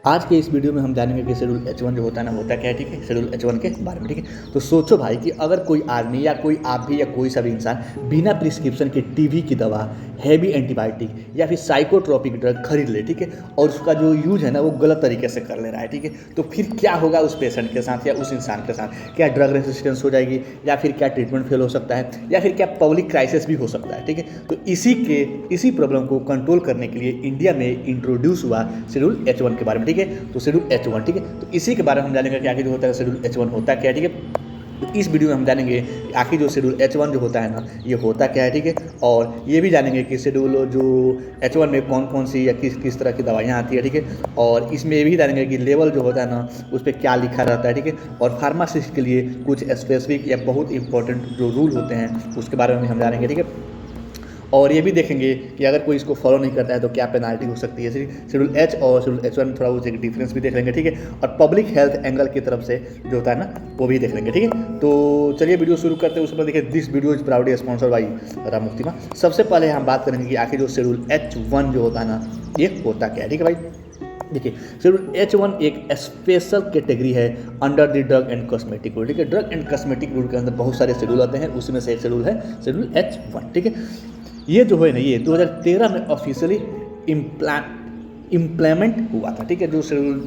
आज के इस वीडियो में हम जानेंगे कि शेड्यूल H1 जो होता है ना होता क्या है, ठीक है। शेड्यूल H1 के बारे में, ठीक है। तो सोचो भाई कि अगर कोई आदमी या कोई आप भी या कोई सा भी इंसान बिना प्रिस्क्रिप्शन के टीबी की दवा, हैवी एंटीबायोटिक या फिर साइकोट्रोपिक ड्रग खरीद ले, ठीक है, और उसका जो यूज है ना वो गलत तरीके से कर ले रहा है, ठीक है, तो फिर क्या होगा उस पेशेंट के साथ या उस इंसान के साथ? क्या ड्रग रेसिस्टेंस हो जाएगी, या फिर क्या ट्रीटमेंट फेल हो सकता है, या फिर क्या पब्लिक क्राइसिस भी हो सकता है, ठीक है। तो इसी प्रॉब्लम को कंट्रोल करने के लिए इंडिया में इंट्रोड्यूस हुआ शेड्यूल H1 के बारे में, ठीक है। तो शेड्यूल H1, ठीक है, तो इसी के बारे में हम जानेंगे कि आखिर जो होता है शेड्यूल H1 होता क्या है, ठीक है। तो इस वीडियो में हम जानेंगे कि आखिर जो शेड्यूल H1 जो होता है ना ये होता क्या है, ठीक है। और ये भी जानेंगे कि शेड्यूल जो H1 में कौन कौन सी या किस किस तरह की दवाइयाँ आती है, ठीक है। और इसमें ये भी जानेंगे कि लेवल जो होता है ना उस पर क्या लिखा रहता है, ठीक है। और फार्मासिस्ट के लिए कुछ स्पेसिफिक या बहुत इंपॉर्टेंट जो रूल होते हैं उसके बारे में हम जानेंगे, ठीक है। और ये भी देखेंगे कि अगर कोई इसको फॉलो नहीं करता है तो क्या पेनाल्टी हो सकती है। शेड्यूल H और शेड्यूल H1 में थोड़ा वो डिफरेंस भी देख लेंगे, ठीक है। और पब्लिक हेल्थ एंगल की तरफ से जो होता है ना वो भी देख लेंगे, ठीक है। तो चलिए वीडियो शुरू करते हैं। उसके बाद देखिए, this video is proudly sponsored by राम मुफ्तिमा। सबसे पहले हम बात करेंगे कि आखिर जो शेड्यूल H1 जो होता है ना ये होता क्या है, ठीक है भाई। देखिए, शेड्यूल H1 एक स्पेशल कैटेगरी है under the drug and cosmetic rule, ठीक है। ड्रग एंड कॉस्मेटिक रूल के अंदर बहुत सारे शेड्यूल आते हैं, उसमें से एक शेड्यूल है शेड्यूल H1, ठीक है। ये जो है ना ये 2013 में ऑफिशियली इम्प्लीमेंट हुआ था, ठीक है। जो शेड्यूल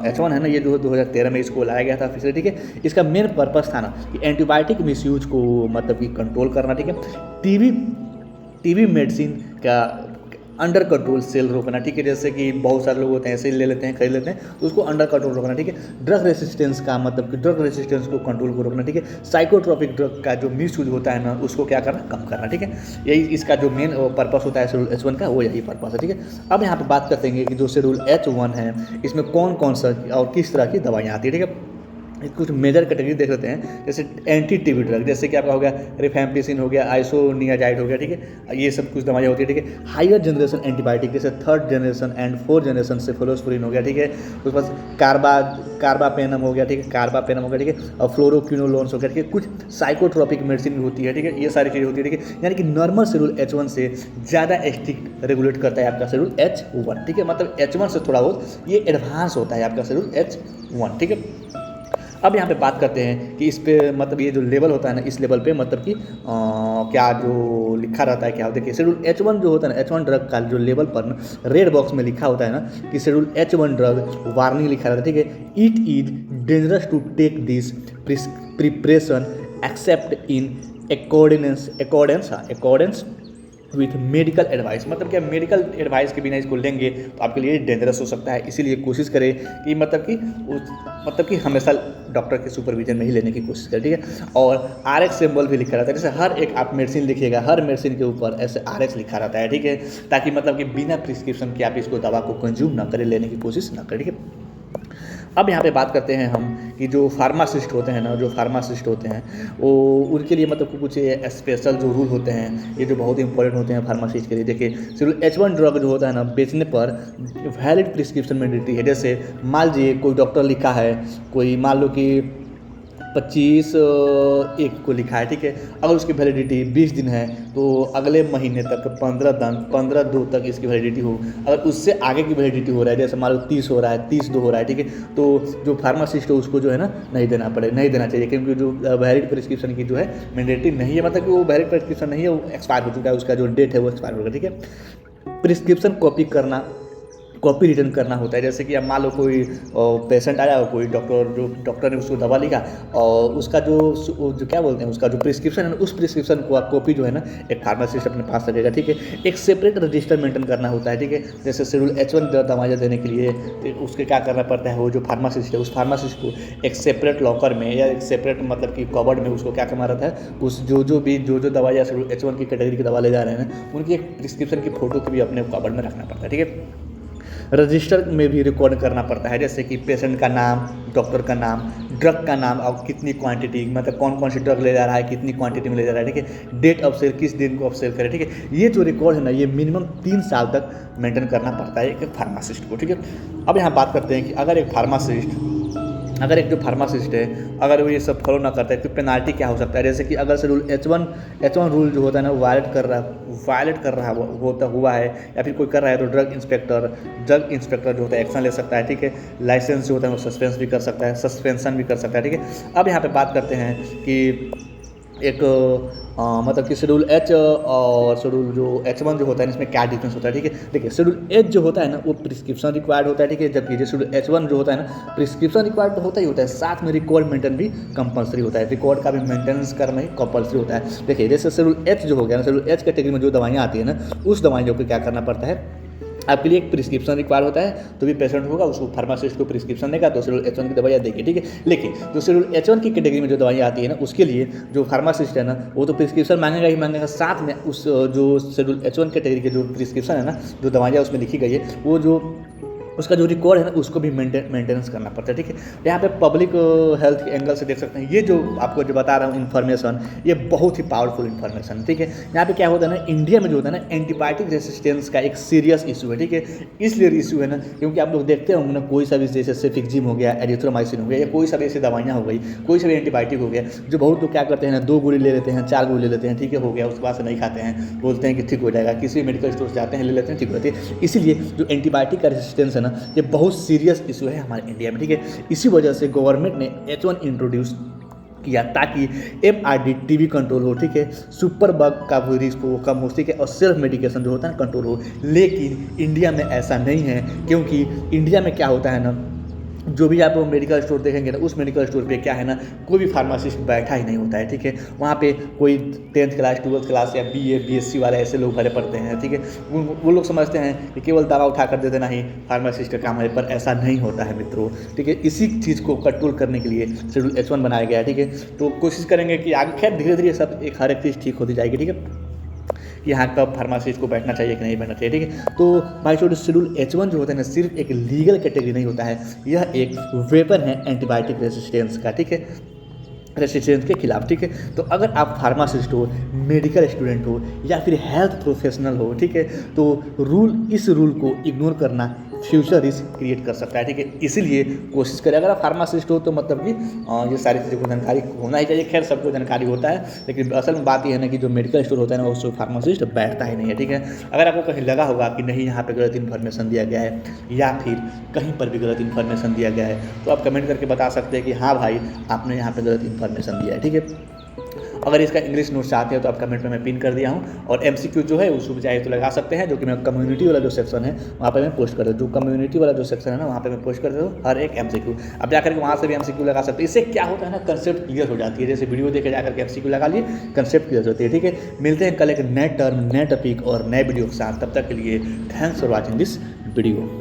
H1 है ना ये जो 2013 में इसको लाया गया था ऑफिशियली, ठीक है। इसका मेन पर्पस था ना कि एंटीबायोटिक मिसयूज को मतलब कि कंट्रोल करना, ठीक है। टीबी मेडिसिन का अंडर कंट्रोल सेल रोकना, ठीक है। जैसे कि बहुत सारे लोग होते हैं ऐसे ही ले लेते हैं, खरीद लेते हैं, तो उसको अंडर कंट्रोल रोकना, ठीक है। ड्रग रेसिस्टेंस का मतलब कि ड्रग रेसिस्टेंस को कंट्रोल को रोकना, ठीक है। साइकोट्रोपिक ड्रग का जो मिस यूज होता है ना उसको क्या करना, कम करना, ठीक है। यही इसका जो मेन पर्पस होता है शेड्यूल H1 का, वो यही पर्पस है, ठीक है। अब यहाँ पे बात करते हैं कि जो शेड्यूल H1 है इसमें कौन कौन सा और किस तरह की दवाइयाँ आती है, ठीक है। कुछ मेजर कैटेगरी देख लेते हैं, जैसे एंटी टीबी ड्रग, जैसे कि आपका हो गया रिफैम्पिसिन हो गया, आइसोनियाजाइड हो गया, ठीक है। ये सब कुछ दवाइयाँ होती है, ठीक है। हायर जनरेशन एंटीबायोटिक जैसे 3rd generation and 4th generation सेफलोस्पुरिन हो गया, ठीक है। उसके बाद कार्बापेनम हो गया, ठीक है, कार्बापेनम हो गया, ठीक है। और फ्लोरोक्विनोलोन्स हो गया, ठीक है। कुछ साइकोट्रोपिक मेडिसिन भी होती है, ठीक है। ये सारी चीज़ें होती है, ठीक है। यानी कि नॉर्मल शेड्यूल H1 से ज़्यादा स्ट्रिक्ट रेगुलेट करता है आपका शेड्यूल H1, ठीक है। मतलब H1 से थोड़ा बहुत ये एडवांस होता है आपका शेड्यूल H1, ठीक है। अब यहाँ पे बात करते हैं कि इस पे मतलब ये जो लेवल होता है ना इस लेवल पे मतलब कि क्या जो लिखा रहता है क्या होता है। देखिए, शेड्यूल H1 जो होता है ना H1 ड्रग का जो लेवल पर ना रेड बॉक्स में लिखा होता है ना कि शेड्यूल H1 ड्रग वार्निंग लिखा रहता है, ठीक है। It is dangerous to take this preparation except in accordance with medical advice. मतलब क्या मेडिकल एडवाइस के बिना इसको लेंगे तो आपके लिए डेंजरस हो सकता है, इसीलिए कोशिश करें कि मतलब कि हमेशा डॉक्टर के सुपरविजन में ही लेने की कोशिश करें, ठीक है। और RX सिंबल भी लिखा रहता है, जैसे हर एक आप मेडिसिन लिखिएगा हर मेडिसिन के ऊपर ऐसे RX लिखा रहता है, ठीक है, ताकि मतलब कि बिना प्रिस्क्रिप्शन के आप इसको दवा को कंज्यूम ना करें, लेने की कोशिश ना करें, ठीक है। अब यहाँ पे बात करते हैं हम कि जो फार्मासिस्ट होते हैं ना वो उनके लिए मतलब कुछ स्पेशल जो रूल होते हैं ये जो बहुत इंपॉर्टेंट होते हैं फार्मासिस्ट के लिए। देखिए, शेड्यूल H1 ड्रग जो होता है ना बेचने पर वैलिड प्रिस्क्रिप्शन मैंडेटरी है। जैसे मान लीजिए कोई डॉक्टर लिखा है, कोई मान लो कि 25/1 को लिखा है, ठीक है। अगर उसकी वैलिडिटी 20 दिन है तो अगले महीने तक 15/2 तक इसकी वैलिडिटी हो। अगर उससे आगे की वैलिडिटी हो रहा है, जैसे मान लो 30 हो रहा है, 30/2 हो रहा है, ठीक है, तो जो फार्मासिस्ट है उसको जो है ना नहीं देना चाहिए, क्योंकि जो वैलिड प्रिस्क्रिप्शन की जो है मैंडेटरी नहीं है, मतलब कि वो वैलिड प्रिस्क्रिप्शन नहीं है, वो एक्सपायर हो चुका है, उसका जो डेट है वो एक्सपायर होगा, ठीक है। प्रिस्क्रिप्शन कॉपी रिटर्न करना होता है। जैसे कि अब मान लो कोई पेशेंट आया और कोई डॉक्टर ने उसको दवा लिखा और उसका जो क्या बोलते हैं उसका जो प्रिस्क्रिप्शन है उस प्रिस्क्रिप्शन को कॉपी जो है ना एक फार्मासिस्ट अपने पास रखेगा, ठीक है। एक सेपरेट रजिस्टर मेंटेन करना होता है, ठीक है। जैसे शेड्यूल H1 दवाइयाँ देने के लिए तो उसके क्या करना पड़ता है, वो जो फार्मासिस्ट है उस फार्मासिस्ट को एक सेपरेट लॉकर में या एक सेपरेट मतलब कि कवर्ड में उसको क्या करना रहता है, उस जो दवाइयाँ शेड्यूल H1 की कैटेगरी की दवा ले जा रहे हैं उनकी एक प्रिस्क्रिप्शन की फोटो को भी अपने कवर्ड में रखना पड़ता है, ठीक है। रजिस्टर में भी रिकॉर्ड करना पड़ता है, जैसे कि पेशेंट का नाम, डॉक्टर का नाम, ड्रग का नाम और कितनी क्वांटिटी, मतलब कौन कौन सी ड्रग ले जा रहा है, कितनी क्वांटिटी में ले जा रहा है, ठीक है। डेट ऑफ सेल, किस दिन को ऑफ सेल करे, ठीक है। ये जो रिकॉर्ड है ना ये मिनिमम 3 साल तक मेंटेन करना पड़ता है एक फार्मासिस्ट को, ठीक है। अब यहाँ बात करते हैं कि अगर एक फार्मासिस्ट अगर एक जो फार्मासिस्ट है अगर वो ये सब फॉलो ना करता है तो पेनाल्टी क्या हो सकता है, जैसे कि अगर शेड्यूल H1 रूल जो होता है ना वायलेट कर रहा हुआ है या फिर कोई कर रहा है तो ड्रग इंस्पेक्टर जो होता है एक्शन ले सकता है, ठीक है। लाइसेंस जो होता है वो सस्पेंशन भी कर सकता है, ठीक है। अब यहाँ पे बात करते हैं कि एक मतलब कि शेड्यूल H और शेड्यूल जो H1 जो होता है इसमें क्या डिफरेंस होता है, ठीक है। देखिए शेड्यूल H जो होता है ना वो प्रिस्क्रिप्शन रिक्वायर्ड होता है, ठीक है, जबकि जो शेड्यूल H1 जो होता है ना प्रिस्क्रिप्शन रिक्वायर्ड तो होता ही होता है, साथ में रिकॉर्ड मेंटेन भी कंपलसरी होता है, रिकॉर्ड का भी मेंटेनेंस करना ही कंपलसरी होता है। देखिए जैसे शेड्यूल H जो हो गया ना, शेड्यूल H कैटेगरी में जो दवाइयाँ आती है ना उस दवाइयों को क्या करना पड़ता है, आपके लिए एक प्रिस्क्रिप्शन रिक्वायर होता है, तो भी पेशेंट होगा उसको फार्मासिस्ट को प्रिस्क्रिप्शन देगा तो शेड्यूल H1 की दवाइयाँ देगी, ठीक है। लेकिन जो शेड्यूल H1 की कैटेगरी में जो दवाइयाँ आती है ना उसके लिए जो फार्मासिस्ट है ना वो तो प्रिस्क्रिप्शन मांगेगा ही मांगेगा, साथ में उस जो शेड्यूल H1 कैटेगरी के जो प्रिस्क्रिप्शन है ना जो दवाइयाँ उसमें लिखी गई है वो जो उसका जो रिकॉर्ड है ना उसको भी मेंटेनेंस करना पड़ता है, ठीक है। यहाँ पे पब्लिक हेल्थ के एंगल से देख सकते हैं, ये जो आपको जो बता रहा हूँ इन्फॉर्मेशन ये बहुत ही पावरफुल इन्फॉर्मेशन है, ठीक है। यहाँ पे क्या होता है ना इंडिया में जो होता है ना एंटीबायोटिक रेसिस्टेंस का एक सीरियस इशू है, ठीक है। इसलिए इशू है ना क्योंकि आप लोग देखते होंगे ना कोई सा भी जैसे सेफिक्जिम हो गया, एरिथ्रोमाइसिन हो गया या कोई सा भी ऐसी दवाइयाँ हो गई, कोई सा भी एंटीबायोटिक हो गया, जो बहुत लोग क्या करते हैं ना 2 गोली ले लेते हैं 4 गोली ले लेते हैं, ठीक है, हो गया, उसके बाद से नहीं खाते हैं, बोलते हैं कि ठीक हो जाएगा, किसी मेडिकल स्टोर जाते हैं ले लेते हैं, ठीक होती है। इसीलिए जो एंटीबायोटिक का रेसिस्टेंस है ना ये बहुत सीरियस इशू है हमारे इंडिया में, ठीक है। इसी वजह से गवर्नमेंट ने H1 इंट्रोड्यूस किया ताकि MRD टीबी कंट्रोल हो, ठीक है, सुपर बग का भी रिस्क हो कम हो, ठीक है, और सेल्फ मेडिकेशन जो होता है ना कंट्रोल हो। लेकिन इंडिया में ऐसा नहीं है क्योंकि इंडिया में क्या होता है ना जो भी आप मेडिकल स्टोर देखेंगे ना उस मेडिकल स्टोर पे क्या है ना कोई भी फार्मासिस्ट बैठा ही नहीं होता है, ठीक है। वहाँ पे कोई 10th क्लास 12th क्लास या BA BSc वाले ऐसे लोग भरे पड़ते हैं, ठीक है। वो लोग समझते हैं कि केवल दवा उठा कर दे देना ही फार्मासिस्ट का काम है, पर ऐसा नहीं होता है मित्रों, ठीक है। इसी चीज़ को कंट्रोल करने के लिए शेड्यूल H1 बनाया गया है, ठीक है। तो कोशिश करेंगे कि आगे खैर धीरे धीरे सब एक हर एक चीज़ ठीक होती जाएगी, ठीक है, कि यहाँ कब फार्मासिस्ट को बैठना चाहिए कि नहीं बैठना चाहिए, ठीक है। तो भाई शेड्यूल H1 जो होता है ना सिर्फ एक लीगल कैटेगरी नहीं होता है, यह एक वेपन है एंटीबायोटिक रेसिस्टेंस का, ठीक है, रेसिस्टेंस के खिलाफ, ठीक है। तो अगर आप फार्मासिस्ट हो, मेडिकल स्टूडेंट हो या फिर हेल्थ प्रोफेशनल हो, ठीक है, तो इस रूल को इग्नोर करना फ्यूचर रिस्क क्रिएट कर सकता है, ठीक है। इसीलिए कोशिश करें अगर आप फार्मासिस्ट हो तो मतलब कि ये सारी चीज़ों को जानकारी होना ही चाहिए। खैर सबको जानकारी होता है लेकिन असल में बात ये है ना कि जो मेडिकल स्टोर होता है ना उसमें फार्मासिस्ट बैठता ही नहीं है, ठीक है। अगर आपको कहीं लगा होगा कि नहीं यहाँ पे गलत इन्फॉर्मेशन दिया गया है या फिर कहीं पर भी गलत इन्फॉर्मेशन दिया गया है तो आप कमेंट करके बता सकते हैं कि हाँ भाई आपने यहाँ पे गलत इन्फॉर्मेशन दिया है, ठीक है। अगर इसका इंग्लिश नोट चाहते हैं तो आप कमेंट में मैं पिन कर दिया हूँ, और MCQ जो है उसको भी चाहे तो लगा सकते हैं, जो कि मैं कम्युनिटी वाला जो सेक्शन है वहाँ पे मैं पोस्ट कर दूँ, जो कम्युनिटी वाला जो सेक्शन है ना वहाँ पे मैं पोस्ट कर दूँ हर एक MCQ। अब जाकर के वहाँ से भी MCQ लगा सकते हैं। इससे क्या होता है ना कंसेप्ट क्लियर हो जाती है, जैसे वीडियो देखे जाकर के MCQ लगा लिए कंसेप्ट क्लियर होती है, ठीक है। मिलते हैं कल एक नए टर्म नए टॉपिक और नए वीडियो के साथ, तब तक के लिए thanks for watching this video.